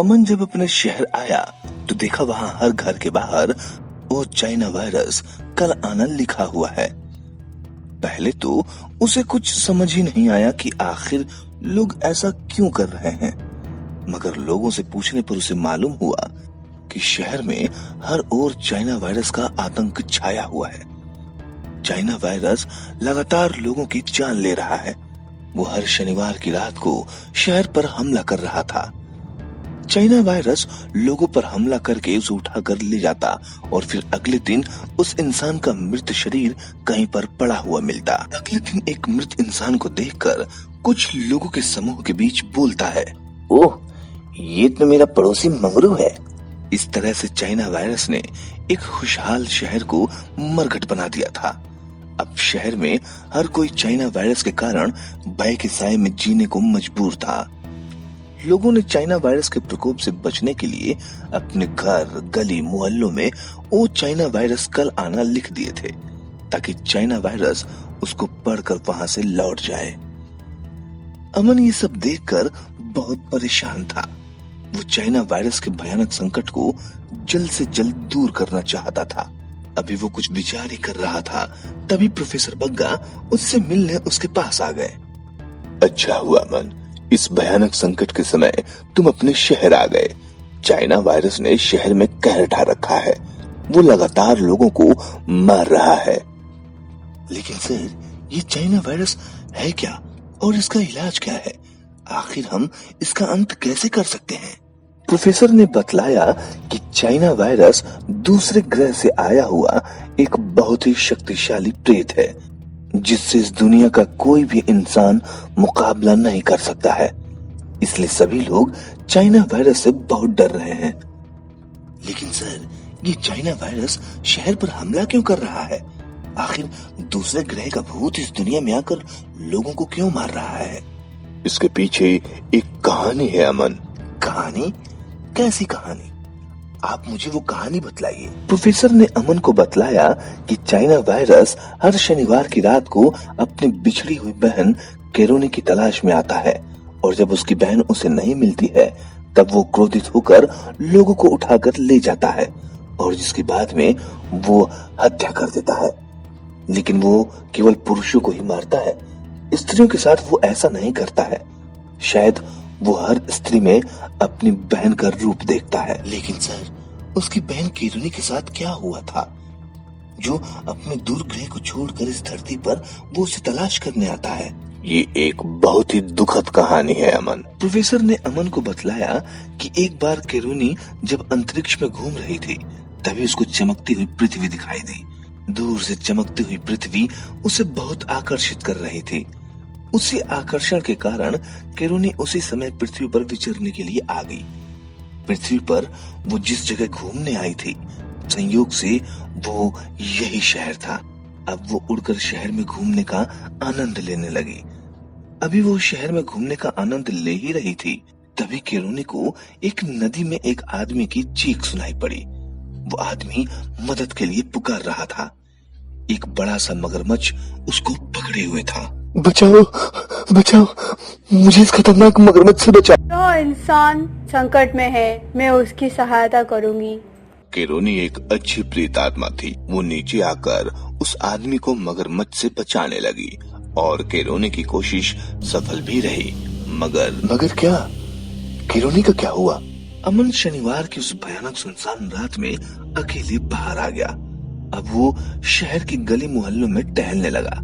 अमन जब अपने शहर आया तो देखा वहां हर घर के बाहर वो चाइना वायरस कल आना लिखा हुआ है। पहले तो उसे कुछ समझ ही नहीं आया कि आखिर लोग ऐसा क्यों कर रहे हैं, मगर लोगों से पूछने पर उसे मालूम हुआ कि शहर में हर ओर चाइना वायरस का आतंक छाया हुआ है। चाइना वायरस लगातार लोगों की जान ले रहा है। वो हर शनिवार की रात को शहर पर हमला कर रहा था। चाइना वायरस लोगों पर हमला करके उसे उठाकर ले जाता और फिर अगले दिन उस इंसान का मृत शरीर कहीं पर पड़ा हुआ मिलता। अगले दिन एक मृत इंसान को देखकर कुछ लोगों के समूह के बीच बोलता है, ओह, ये तो मेरा पड़ोसी मंगरू है। इस तरह से चाइना वायरस ने एक खुशहाल शहर को मरघट बना दिया था। अब शहर में हर कोई चाइना वायरस के कारण भय के साए में जीने को मजबूर था। लोगों ने चाइना वायरस के प्रकोप से बचने के लिए अपने घर, गली, मोहल्लों में वो चाइना वायरस कल आना लिख दिए थे, ताकि चाइना वायरस उसको पढ़कर वहां से लौट जाए। अमन ये सब देखकर बहुत परेशान था। वो चाइना वायरस के भयानक संकट को जल्द से जल्द दूर करना चाहता था। अभी वो कुछ विचार ही कर रहा था, तभी प्रोफेसर बग्गा उससे मिलने उसके पास आ गए। अच्छा हुआ अमन, इस भयानक संकट के समय तुम अपने शहर आ गए। चाइना वायरस ने शहर में कहर ढा रखा है। वो लगातार लोगों को मार रहा है। लेकिन सर, ये चाइना वायरस है क्या और इसका इलाज क्या है? आखिर हम इसका अंत कैसे कर सकते हैं? प्रोफेसर ने बतलाया कि चाइना वायरस दूसरे ग्रह से आया हुआ एक बहुत ही शक्तिशाली प्रेत है, जिससे इस दुनिया का कोई भी इंसान मुकाबला नहीं कर सकता है। इसलिए सभी लोग चाइना वायरस से बहुत डर रहे हैं। लेकिन सर, ये चाइना वायरस शहर पर हमला क्यों कर रहा है? आखिर दूसरे ग्रह का भूत इस दुनिया में आकर लोगों को क्यों मार रहा है? इसके पीछे एक कहानी है अमन। कहानी? कैसी कहानी? आप मुझे वो कहानी बतलाइए। प्रोफेसर ने अमन को बतलाया कि चाइना वायरस हर शनिवार की रात को अपनी बिछड़ी हुई बहन केरोनी की तलाश में आता है, और जब उसकी बहन उसे नहीं मिलती है तब वो क्रोधित होकर लोगों को उठाकर ले जाता है, और जिसके बाद में वो हत्या कर देता है। लेकिन वो केवल पुरुषों को ही मारता है, स्त्रियों के साथ वो ऐसा नहीं करता है। शायद वो हर स्त्री में अपनी बहन का रूप देखता है। लेकिन सर, उसकी बहन केरोनी के साथ क्या हुआ था जो अपने दूर ग्रह को छोड़कर इस धरती पर वो उसे तलाश करने आता है? ये एक बहुत ही दुखद कहानी है अमन। प्रोफेसर ने अमन को बतलाया कि एक बार केरोनी जब अंतरिक्ष में घूम रही थी, तभी उसको चमकती हुई पृथ्वी दिखाई दी। दूर से चमकती हुई पृथ्वी उसे बहुत आकर्षित कर रही थी। उसी आकर्षण के कारण केरोनी उसी समय पृथ्वी पर विचरने के लिए आ गई। पृथ्वी पर वो जिस जगह घूमने आई थी, संयोग से वो यही शहर था। अब वो उड़कर शहर में घूमने का आनंद लेने लगी। अभी वो शहर में घूमने का आनंद ले ही रही थी, तभी केरोनी को एक नदी में एक आदमी की चीख सुनाई पड़ी। वो आदमी मदद के लिए पुकार रहा था। एक बड़ा सा मगरमच्छ उसको पकड़े हुए था। बचाओ, बचाओ, मुझे इस खतरनाक मगरमच्छ से बचाओ। जो इंसान संकट में है, मैं उसकी सहायता करूंगी। केरोनी एक अच्छी प्रेत आत्मा थी। वो नीचे आकर उस आदमी को मगरमच्छ से बचाने लगी, और केरोनी की कोशिश सफल भी रही। मगर क्या? केरोनी का क्या हुआ? अमन शनिवार की उस भयानक सुनसान रात में अकेले बाहर आ गया। अब वो शहर की गली मोहल्लों में टहलने लगा।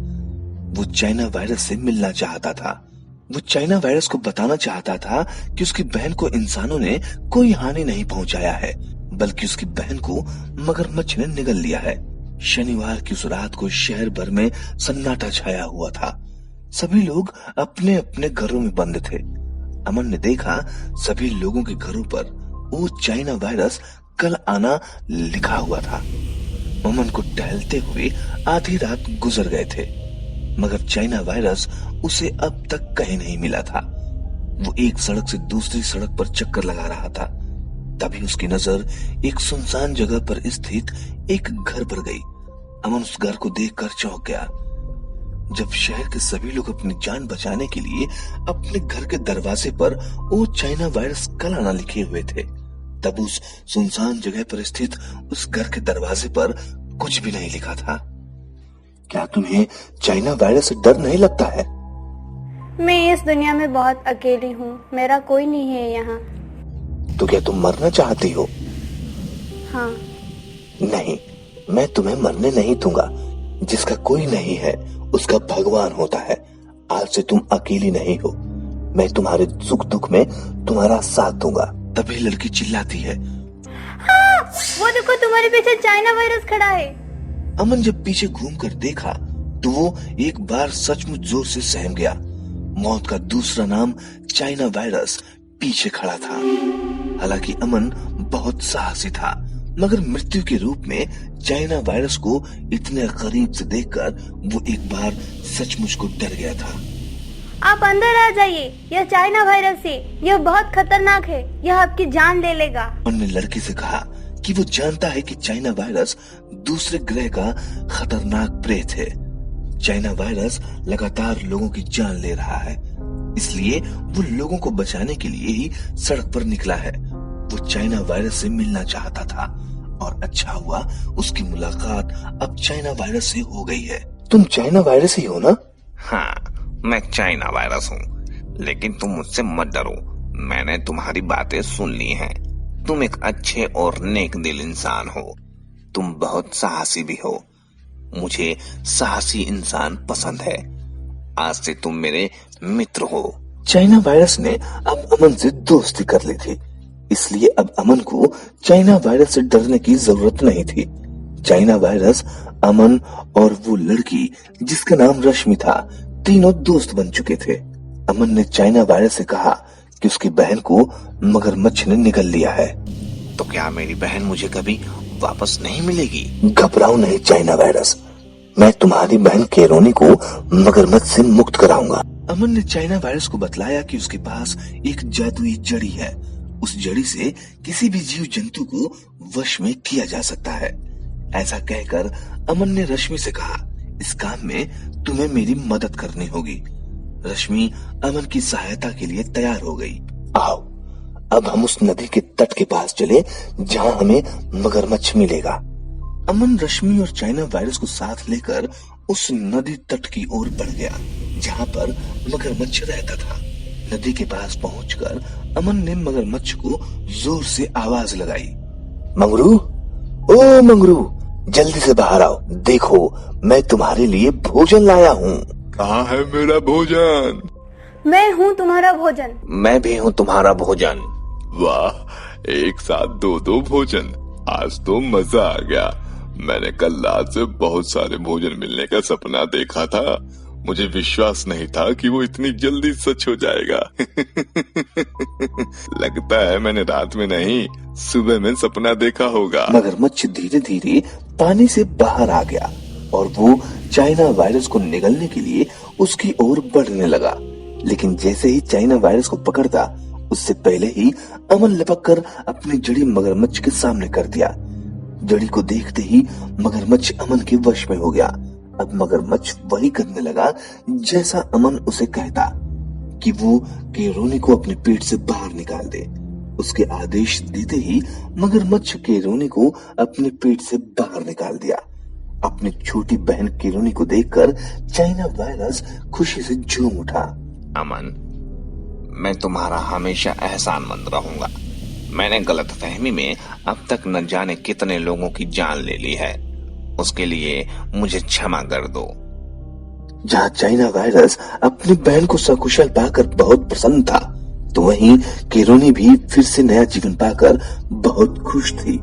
वो चाइना वायरस से मिलना चाहता था। वो चाइना वायरस को बताना चाहता था कि उसकी बहन को इंसानों ने कोई हानि नहीं पहुंचाया है, बल्कि उसकी बहन को मगरमच्छ ने निगल लिया है। शनिवार की उस रात को शहर भर में सन्नाटा छाया हुआ था। सभी लोग अपने अपने घरों में बंद थे। अमन ने देखा सभी लोगों के घरों पर वो चाइना वायरस कल आना लिखा हुआ था। अमन को टहलते हुए आधी रात गुजर गए थे, मगर चाइना वायरस उसे अब तक कहीं नहीं मिला था। वो एक सड़क से दूसरी सड़क पर चक्कर लगा रहा था। तभी उसकी नजर एक सुनसान जगह पर स्थित एक घर पर गई। अमन उस घर को देखकर चौंक गया। जब शहर के सभी लोग अपनी जान बचाने के लिए अपने घर के दरवाजे पर वो चाइना वायरस कल आना लिखे हुए थे, तब उस सुनसान जगह पर स्थित उस घर के दरवाजे पर कुछ भी नहीं लिखा था। क्या तुम्हें चाइना वायरस से डर नहीं लगता है? मैं इस दुनिया में बहुत अकेली हूँ, मेरा कोई नहीं है यहाँ। तो क्या तुम मरना चाहती हो? हाँ। नहीं, मैं तुम्हें मरने नहीं दूंगा। जिसका कोई नहीं है उसका भगवान होता है। आज से तुम अकेली नहीं हो। मैं तुम्हारे सुख दुख में तुम्हारा साथ दूंगा। तभी लड़की चिल्लाती है, हाँ, वो देखो तुम्हारे पीछे चाइना वायरस खड़ा है। अमन जब पीछे घूमकर देखा तो वो एक बार सचमुच जोर से सहम गया। मौत का दूसरा नाम चाइना वायरस पीछे खड़ा था। हालांकि अमन बहुत साहसी था, मगर मृत्यु के रूप में चाइना वायरस को इतने करीब से देखकर वो एक बार सचमुच को डर गया था। आप अंदर आ जाइए, यह चाइना वायरस है, यह बहुत खतरनाक है, यह आपकी जान ले लेगा। उन्होंने लड़की से कहा कि वो जानता है कि चाइना वायरस दूसरे ग्रह का खतरनाक प्रेत है। चाइना वायरस लगातार लोगों की जान ले रहा है, इसलिए वो लोगों को बचाने के लिए ही सड़क पर निकला है। वो चाइना वायरस से मिलना चाहता था और अच्छा हुआ उसकी मुलाकात अब चाइना वायरस से हो गई है। तुम चाइना वायरस ही हो ना? हाँ, मैं चाइना वायरस हूँ, लेकिन तुम मुझसे मत डरो। मैंने तुम्हारी बातें सुन ली हैं। तुम एक अच्छे और नेक दिल इंसान हो। तुम बहुत साहसी भी हो। मुझे साहसी इंसान पसंद है। आज से तुम मेरे मित्र हो। चाइना वायरस ने अब अमन से दोस्ती कर ली थी, इसलिए अब अमन को चाइना वायरस से डरने की जरूरत नहीं थी। चाइना वायरस, अमन और वो लड़की जिसका नाम रश्मि था, तीनों दोस्त बन चुके थे। अमन ने चाइना वायरस से कहा कि उसकी बहन को मगरमच्छ ने निगल लिया है। तो क्या मेरी बहन मुझे कभी वापस नहीं मिलेगी? घबराओ नहीं चाइना वायरस, मैं तुम्हारी बहन केरोनी को मगरमच्छ से मुक्त कराऊंगा। अमन ने चाइना वायरस को बतलाया कि उसके पास एक जादुई जड़ी है। उस जड़ी से किसी भी जीव जंतु को वश में किया जा सकता है। ऐसा कहकर अमन ने रश्मि से कहा, इस काम में तुम्हें मेरी मदद करनी होगी। रश्मि अमन की सहायता के लिए तैयार हो गई। आओ, अब हम उस नदी के तट के पास चले जहाँ हमें मगरमच्छ मिलेगा। अमन रश्मि और चाइना वायरस को साथ लेकर उस नदी तट की ओर बढ़ गया जहाँ पर मगरमच्छ रहता था। नदी के पास पहुंचकर अमन ने मगरमच्छ को जोर से आवाज लगाई, मंगरू, ओ मंगरू, जल्दी से बाहर आओ। देखो, मैं तुम्हारे लिए भोजन लाया हूँ। कहाँ है मेरा भोजन? मैं हूँ तुम्हारा भोजन। मैं भी हूँ तुम्हारा भोजन। वाह, एक साथ दो दो भोजन, आज तो मजा आ गया। मैंने कल रात से बहुत सारे भोजन मिलने का सपना देखा था। मुझे विश्वास नहीं था कि वो इतनी जल्दी सच हो जाएगा। लगता है मैंने रात में नहीं, सुबह में सपना देखा होगा। मगरमच्छ धीरे धीरे पानी से बाहर आ गया और वो चाइना वायरस को निगलने के लिए उसकी ओर बढ़ने लगा। लेकिन जैसे ही चाइना वायरस को पकड़ता, उससे पहले ही अमन लपक कर अपनी जड़ी मगरमच्छ के सामने कर दिया। जड़ी को देखते ही मगरमच्छ अमन के वश में हो गया। अब मगरमच्छ वही करने लगा जैसा अमन उसे कहता कि वो केरोनी को अपने पेट से बाहर निकाल दे। उसके आदेश देते ही मगरमच्छ केरोनी को अपने पेट से बाहर निकाल दिया। अपनी छोटी बहन केरोनी को देखकर चाइना वायरस खुशी से झूम उठा। अमन, मैं तुम्हारा हमेशा एहसानमंद रहूंगा। मैंने गलतफहमी में अब तक न जाने कितने लोगों की जान ले ली है। उसके लिए मुझे क्षमा कर दो। जहाँ चाइना वायरस अपनी बहन को सकुशल पाकर बहुत प्रसन्न था, तो वहीं केरोनी भी फिर से नया जीवन पाकर बहुत खुश थी।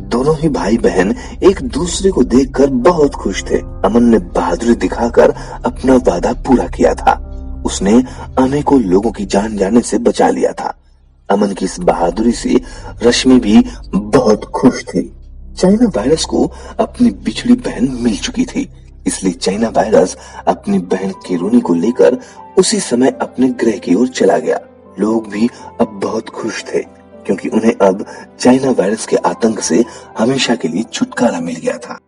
दोनों ही भाई बहन एक दूसरे को देखकर बहुत खुश थे। अमन ने बहादुरी दिखाकर अपना वादा पूरा किया था। उसने अनेकों लोगों की जान जाने से बचा लिया था। अमन की इस बहादुरी से रश्मि भी बहुत खुश थी। चाइना वायरस को अपनी बिछड़ी बहन मिल चुकी थी, इसलिए चाइना वायरस अपनी बहन केरोनी को लेकर उसी समय अपने ग्रह की ओर चला गया। लोग भी अब बहुत खुश थे, क्योंकि उन्हें अब चाइना वायरस के आतंक से हमेशा के लिए छुटकारा मिल गया था।